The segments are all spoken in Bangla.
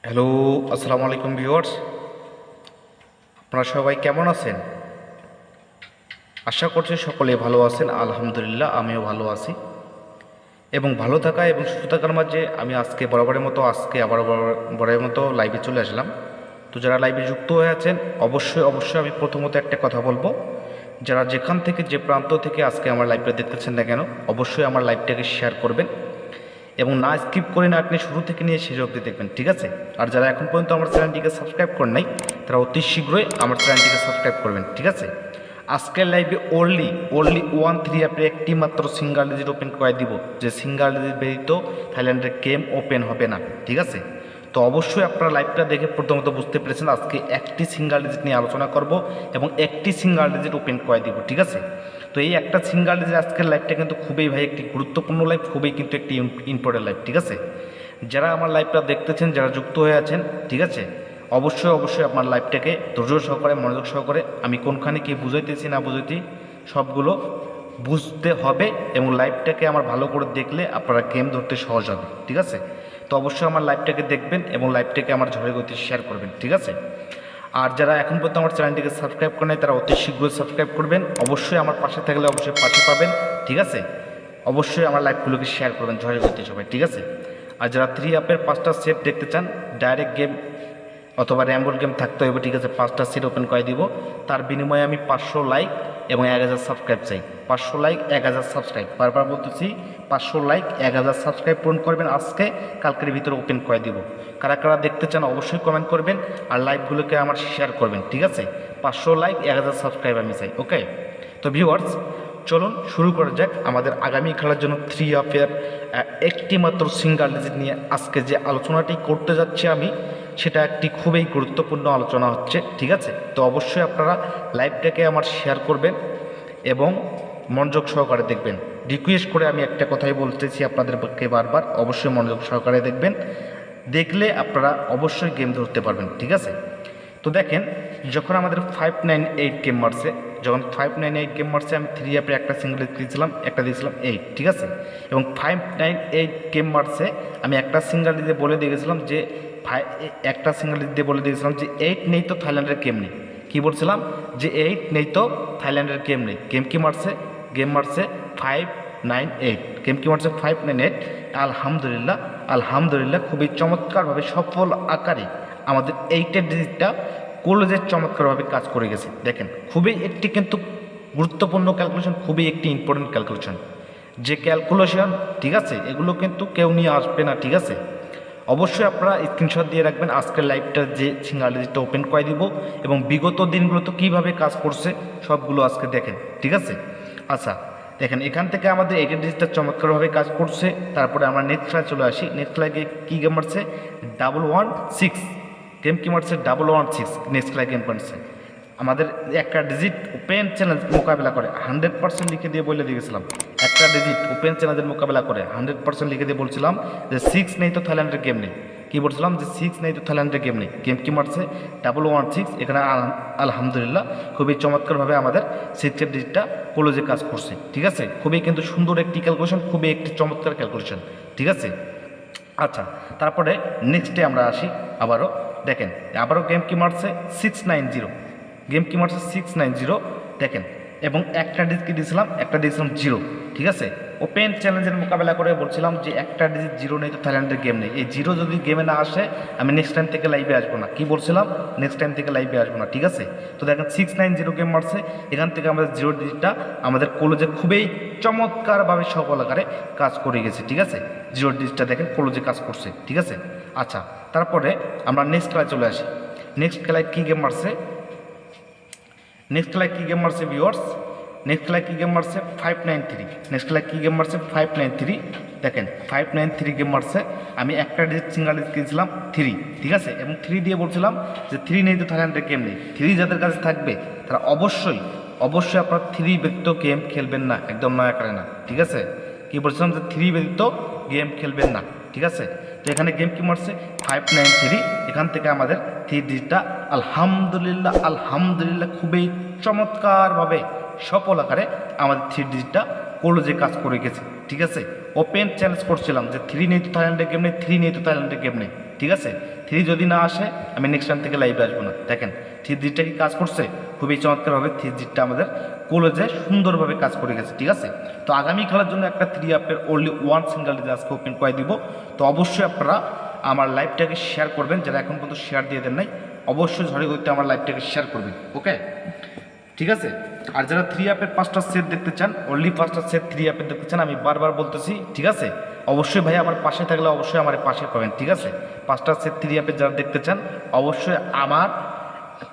হ্যালো, আসসালামু আলাইকুম ভিউয়ার্স। আপনারা সবাই কেমন আছেন? আশা করছি সকলে ভালো আছেন। আলহামদুলিল্লাহ আমিও ভালো আছি এবং ভালো থাকা এবং সুস্থ থাকার মাঝে আমি আজকে বরাবরের মতো আবার বরাবরের মতো লাইভে চলে আসলাম। তো যারা লাইভে যুক্ত হয়ে আছেন অবশ্যই আমি প্রথমত একটা কথা বলবো, যারা যেখান থেকে যে প্রান্ত থেকে আজকে আমার লাইভটা দেখতেছেন না কেন অবশ্যই আমার লাইভটাকে শেয়ার করবেন এবং না স্কিপ করে না আপনি শুরু থেকে নিয়ে শেষ অবধি দেখবেন, ঠিক আছে? আর যারা এখন পর্যন্ত আমার চ্যানেলটিকে সাবস্ক্রাইব করেন নাই তারা অতি শীঘ্রই আমার চ্যানেলটিকে সাবস্ক্রাইব করবেন, ঠিক আছে? আজকের লাইভে ওনলি 1-3 আপনি একটি মাত্র সিঙ্গেল ডিজিট ওপেন করে দিব, যে সিঙ্গেল ডিজিট ব্যতীত থাইল্যান্ডের গেম ওপেন হবে না, ঠিক আছে? তো অবশ্যই আপনারা লাইভটা দেখে প্রথমত বুঝতে পেরেছেন আজকে একটি সিঙ্গেল ডিজিট নিয়ে আলোচনা করব এবং একটি সিঙ্গেল ডিজিট ওপেন করে দিব, ঠিক আছে? তো এই একটা সিঙ্গেল ডিজিট আজকের লাইভটা কিন্তু খুবই একটি গুরুত্বপূর্ণ লাইভ, খুবই কিন্তু একটি ইম্পর্টেন্ট লাইভ, ঠিক আছে? যারা আমার লাইভটা দেখতেছেন, যারা যুক্ত হয়ে আছেন, ঠিক আছে, অবশ্যই আপনার লাইভটাকে ধৈর্য সহকারে মনোযোগ সহকারে আমি কোনখানে কি বুঝাইতেছি না বুঝাইতে সবগুলো বুঝতে হবে এবং লাইভটাকে আমার ভালো করে দেখলে আপনারা গেম ধরতে সহজ হবে, ঠিক আছে? তো অবশ্যই আমার লাইভটাকে দেখবেন এবং লাইভটাকে আমার ঝড়ের গতি শেয়ার করবেন, ঠিক আছে? আর যারা এখন পর্যন্ত আমার চ্যানেলটিকে সাবস্ক্রাইব করে নেয় তারা অতি শীঘ্রই সাবস্ক্রাইব করবেন, অবশ্যই আমার পাশে থাকলে অবশ্যই পাশে পাবেন, ঠিক আছে? অবশ্যই আমার লাইভগুলোকে শেয়ার করবেন ঝড়ের গতি সবাই, ঠিক আছে? আর যারা 3 আপের 5টা সেট দেখতে চান, ডাইরেক্ট গেম অথবা র্যাম্বল গেম থাকতে হবে, ঠিক আছে? 5টা সেট ওপেন করে দিব, তার বিনিময়ে আমি 500 লাইক এবং 1000 সাবস্ক্রাইব চাই। 500 লাইক 1000 সাবস্ক্রাইব, বারবার বলতেছি 500 লাইক 1000 সাবস্ক্রাইব পূরণ করবেন আজকে, কালকের ভিতরে ওপেন করে দিব। কারা কারা দেখতে চান অবশ্যই কমেন্ট করবেন আর লাইভগুলোকে আমার শেয়ার করবেন, ঠিক আছে? 500 লাইক 1000 সাবস্ক্রাইব আমি চাই, ওকে? তো ভিউয়ার্স, চলুন শুরু করা যাক আমাদের আগামী খেলার জন্য 3 আপের একটি মাত্র সিঙ্গেল ডিজিট নিয়ে আজকে যে আলোচনাটি করতে যাচ্ছি আমি, সেটা একটি খুবই গুরুত্বপূর্ণ আলোচনা হচ্ছে, ঠিক আছে? তো অবশ্যই আপনারা লাইভটাকে আমার শেয়ার করবেন এবং মনোযোগ সহকারে দেখবেন। রিকোয়েস্ট করে আমি একটা কথাই বলতেছি আপনাদেরকে বারবার, অবশ্যই মনোযোগ সহকারে দেখবেন, দেখলে আপনারা অবশ্যই গেম ধরতে পারবেন, ঠিক আছে? তো দেখেন, যখন আমাদের 598 গেম মারছে, যখন 598 গেম মারছে আমি 3 অ্যাপে একটা সিঙ্গেল দিয়েছিলাম, একটা দিয়েছিলাম 8, ঠিক আছে? এবং 598 গেম মারছে আমি একটা সিঙ্গেল দিয়ে বলে দিয়েছিলাম যে একটা সিঙ্গেল দিয়ে বলে দিয়েছিলাম যে 8 নেই তো থাইল্যান্ডের গেম নেই। কী বলছিলাম? যে 8 নেই তো থাইল্যান্ডের গেম নেই। গেম কি মারছে? গেম মারছে 598। গেম কি মারছে? 598। আলহামদুলিল্লাহ খুবই চমৎকারভাবে সফল আকারে আমাদের 8-এর ডিজিটটা কলেজের চমৎকারভাবে কাজ করে গেছে। দেখেন, খুবই একটি কিন্তু গুরুত্বপূর্ণ ক্যালকুলেশন, খুবই একটি ইম্পর্টেন্ট ক্যালকুলেশন, যে ক্যালকুলেশন, ঠিক আছে, এগুলো কিন্তু কেউ নিয়ে আসবে না, ঠিক আছে? অবশ্যই আপনারা স্ক্রিনশট দিয়ে রাখবেন আজকের লাইভটা যে সিঙ্গেল ডিজিটটা ওপেন করে দিব এবং বিগত দিনগুলোতে কীভাবে কাজ করছে সবগুলো আজকে দেখেন, ঠিক আছে? আচ্ছা দেখেন, এখান থেকে আমাদের 8-এর ডিজিটটা চমৎকারভাবে কাজ করছে। তারপরে আমরা নেক্সট খেলায় চলে আসি। নেক্সট খেলায় কী গেম মারছে? 116 গেম কি মারছে? 116 নেক্সট খেলায় গেম মারছে আমাদের একটা ডিজিট ওপেন চ্যালেঞ্জ মোকাবেলা করে 100% লিখে দিয়ে বলে দিয়েছিলাম, একটা ডিজিট ওপেন চ্যালেঞ্জের মোকাবেলা করে 100% লিখে দিয়ে বলছিলাম যে 6 নেই তো থাইল্যান্ডের গেম নেই। কী বলছিলাম? যে 6 নেই তো থাইল্যান্ডের গেম নেই। গেম কি মারছে? 116। এখানে আলহামদুলিল্লাহ খুবই চমৎকারভাবে আমাদের 6-এর ডিজিটটা ক্লোজে কাজ করছে, ঠিক আছে? খুবই কিন্তু সুন্দর একটি ক্যালকুলেশন, খুবই একটি চমৎকার ক্যালকুলেশন, ঠিক আছে? আচ্ছা, তারপরে নেক্সটে আমরা আসি। আবারও দেখেন, আবারও গেম কি মারছে? 690। গেম কি মারছে? 690, দেখেন। এবং একটা ডিজিট দিয়েছিলাম, একটা দিয়েছিলাম 0, ঠিক আছে? ওপেন চ্যালেঞ্জের মোকাবেলা করে বলছিলাম যে একটা ডিজিট 0 নেই তো থাইল্যান্ডের গেম নেই। এই 0 যদি গেমে না আসে আমি নেক্সট টাইম থেকে লাইভে আসবো না। কি বলছিলাম? নেক্সট টাইম থেকে লাইভে আসবো না, ঠিক আছে? তো দেখেন 690 গেম মারছে, এখান থেকে আমাদের 0 ডিজিটটা আমাদের কলেজে খুবই চমৎকারভাবে সফল আকারে কাজ করে গেছে, ঠিক আছে? 0 ডিজিটটা দেখেন কলেজে কাজ করছে, ঠিক আছে? আচ্ছা, তারপরে আমরা নেক্সট খেলায় চলে আসি। নেক্সট খেলায় কী গেম মারছে? নেক্সট খেলায় কী গেম মারছে ভিউয়ার্স? নেক্সট খেলায় কী গেম মারছে? 593। নেক্সট খেলায় কী গেম মারছে? 593। দেখেন 593 গেম মারছে। আমি একটা ডিজিট সিঙ্গেল ডিজিট কিনেছিলাম 3, ঠিক আছে? এবং 3 দিয়ে বলছিলাম যে 3 নেই তো থাইল্যান্ডের গেম নেই। 3 যাদের কাছে থাকবে তারা অবশ্যই আপনার 3 ব্যতীত গেম খেলবেন না, একদম নয়া করে না, ঠিক আছে? কি বলছিলাম? যে 3 ব্যতীত গেম খেলবেন না, ঠিক আছে? তো এখানে গেম কি মারছে? 593। এখান থেকে আমাদের 3 ডিজিটটা আলহামদুলিল্লাহ খুবই চমৎকারভাবে সফল আকারে আমাদের 3 ডিজিটটা ক্লোজে কাজ করে গেছে, ঠিক আছে। ওপেন চ্যালেঞ্জ করছিলাম যে 3 নেই তো থাইল্যান্ডের গেম নেই, 3 নেই তো থাইল্যান্ডের গেম নেই, ঠিক আছে। 3 যদি না আসে আমি নেক্সট টাইম থেকে লাইভে আসবো না। দেখেন 3Gটা কি কাজ করছে, খুবই চমৎকারভাবে 3Gটা আমাদের ক্লোজে সুন্দরভাবে কাজ করে গেছে, ঠিক আছে। তো আগামী খেলার জন্য একটা 3 অ্যাপের অনলি 1 সিঙ্গেল ডিজিট আজকে ওপেন করে দিব। তো অবশ্যই আপনারা আমার লাইভটাকে শেয়ার করবেন, যারা এখন পর্যন্ত শেয়ার দিয়ে দেন নাই অবশ্যই ঝড়ে গতিতে আমার লাইভটাকে শেয়ার করবেন, ওকে, ঠিক আছে। আর যারা 3 অ্যাপের 5টা সেট দেখতে চান, অনলি 5টা সেট 3 অ্যাপের দেখতে চান, আমি বারবার বলতেছি, ঠিক আছে। অবশ্যই ভাই আমার পাশে থাকলে অবশ্যই আমার পাশে পাবেন, ঠিক আছে। 5টা সেট 3 অ্যাপের যারা দেখতে চান অবশ্যই আমার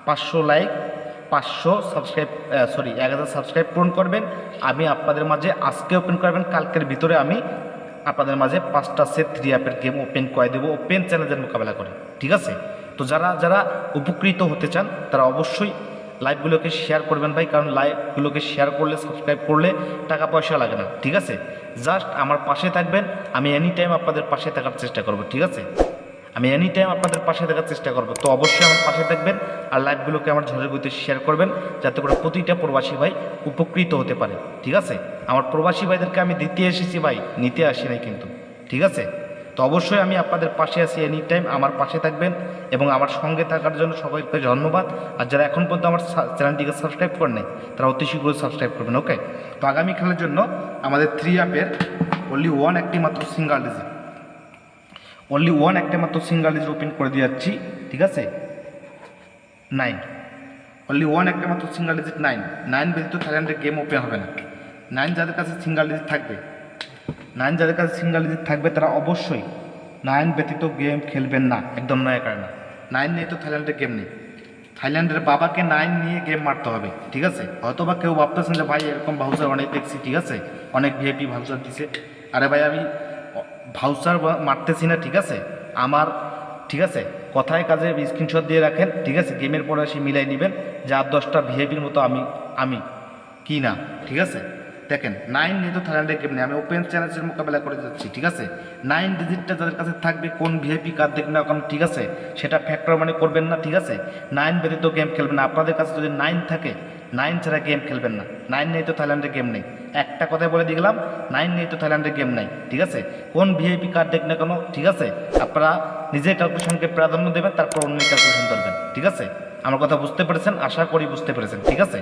500 লাইক 500 সাবস্ক্রাইব 1000 সাবস্ক্রাইব পূরণ করবেন। আমি আপনাদের মাঝে আজকে ওপেন করবেন, কালকের ভিতরে আমি আপনাদের মাঝে 5টা সেট 3 অ্যাপের গেম ওপেন করে দেবো, ওপেন চ্যালেঞ্জের মোকাবেলা করে, ঠিক আছে। তো যারা যারা উপকৃত হতে চান তারা অবশ্যই লাইভগুলোকে শেয়ার করবেন ভাই, কারণ লাইভগুলোকে শেয়ার করলে সাবস্ক্রাইব করলে টাকা পয়সা লাগে না, ঠিক আছে। জাস্ট আমার পাশে থাকবেন, আমি এনি টাইম আপনাদের পাশে থাকার চেষ্টা করব, ঠিক আছে। আমি এনি টাইম আপনাদের পাশে থাকার চেষ্টা করব। তো অবশ্যই আমার পাশে থাকবেন আর লাইভগুলোকে আমার ঝড়ের গতিতে শেয়ার করবেন, যাতে করে প্রতিটা প্রবাসী ভাই উপকৃত হতে পারে, ঠিক আছে। আমার প্রবাসী ভাইদেরকে আমি দিতে এসেছি ভাই, নিতে আসি নাই কিন্তু, ঠিক আছে। তো অবশ্যই আমি আপনাদের পাশে আছি, এনি টাইম আমার পাশে থাকবেন এবং আমার সঙ্গে থাকার জন্য সবাইকে ধন্যবাদ। আর যারা এখন পর্যন্ত আমার চ্যানেলটিকে সাবস্ক্রাইব করেন নাই তারা অতি শীঘ্রই সাবস্ক্রাইব করবেন, ওকে। তো আগামী খেলার জন্য আমাদের 3 অ্যাপের অনলি 1 একটি মাত্র সিঙ্গেল ডিজিট, অনলি 1 একটা মাত্র সিঙ্গেল ডিজিট ওপেন করে দিয়ে যাচ্ছি, ঠিক আছে। 9, অনলি 1 একটা মাত্র সিঙ্গেল ডিজিট 9 ব্যতীত থাইল্যান্ডের গেম ওপেন হবে না। 9 যাদের কাছে সিঙ্গেল ডিজিট থাকবে, 9 যাদের কাছে সিঙ্গেল ডিজিট থাকবে তারা অবশ্যই 9 ব্যতীত গেম খেলবেন না, একদম নয় কারণ 9 নেই তো থাইল্যান্ডের গেম নেই। থাইল্যান্ডের বাবাকে 9 নিয়ে গেম মারতে হবে, ঠিক আছে। হয়তো বা কেউ ভাবতেছেন যে ভাই এরকম ভাউচার অনেক দেখছি, ঠিক আছে, অনেক ভিআইপি ভাউচার দিছে। আরে ভাই আমি ভাউচার মারতেছি না, ঠিক আছে। আমার, ঠিক আছে, কথায় কাজে স্ক্রিনশট দিয়ে রাখেন, ঠিক আছে। গেমের পরে এসে মিলাই নেবেন যে আর 10টা ভিআইপির মতো আমি কি না, ঠিক আছে। দেখেন 9 নিয়ে তো থাইল্যান্ডের গেম নেই, আমি ওপেন চ্যালেঞ্জের মোকাবেলা করে যাচ্ছি, ঠিক আছে। 9 ডিজিটটা যাদের কাছে থাকবে কোন ভিআইপি কার্ড দেখবেন না কারণ, ঠিক আছে, সেটা ফ্যাক্টর মানে করবেন না, ঠিক আছে। 9 ব্যতীত গেম খেলবেন না। আপনাদের কাছে যদি 9 থাকে 9 ছাড়া গেম খেলবেন না। 9 নেই তো থাইল্যান্ডের গেম নেই, একটা কথাই বলে দিলাম, 9 নেই তো থাইল্যান্ডের গেম নাই, ঠিক আছে। কোন ভিআইপি কার্ড দেখ না কেন, ঠিক আছে, আপনারা নিজের ক্যালকুলেশনকে প্রাধান্য দেবেন, তারপর অন্য ক্যালকুলেশন করবেন, ঠিক আছে। আমার কথা বুঝতে পেরেছেন, আশা করি বুঝতে পেরেছেন, ঠিক আছে।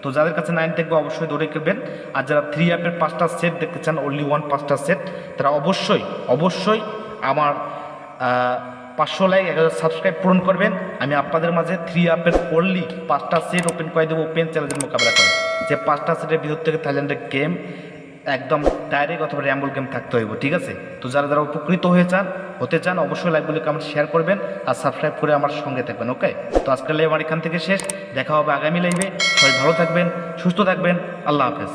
তো যাদের কাছে 9 থাকবে অবশ্যই দৌড়ে খেলবেন। আর যারা 3 অ্যাপের 5টা সেট দেখতে চান, অনলি 1 5টা সেট, তারা অবশ্যই আমার 500 লাইক 1000 সাবস্ক্রাইব পূরণ করবেন। আমি আপনাদের মাঝে 3 অ্যাপের অনলি 5টা সেট ওপেন করে দেবো, ওপেন চ্যালেঞ্জের মোকাবেলা করে। যে 5টা সেটের ভিতর থেকে থাইল্যান্ডের গেম একদম ডাইরেক্ট অথবা র্যাম্বল গেম থাকতে হইব, ঠিক আছে। তো যারা যারা উপকৃত হতে চান অবশ্যই লাইভগুলোকে আমার শেয়ার করবেন আর সাবস্ক্রাইব করে আমার সঙ্গে থাকবেন, ওকে। তো আজকের লাইভ আমার এখান থেকে শেষ, দেখা হবে আগামী লাইভে। সবাই ভালো থাকবেন, সুস্থ থাকবেন, আল্লাহ হাফেজ।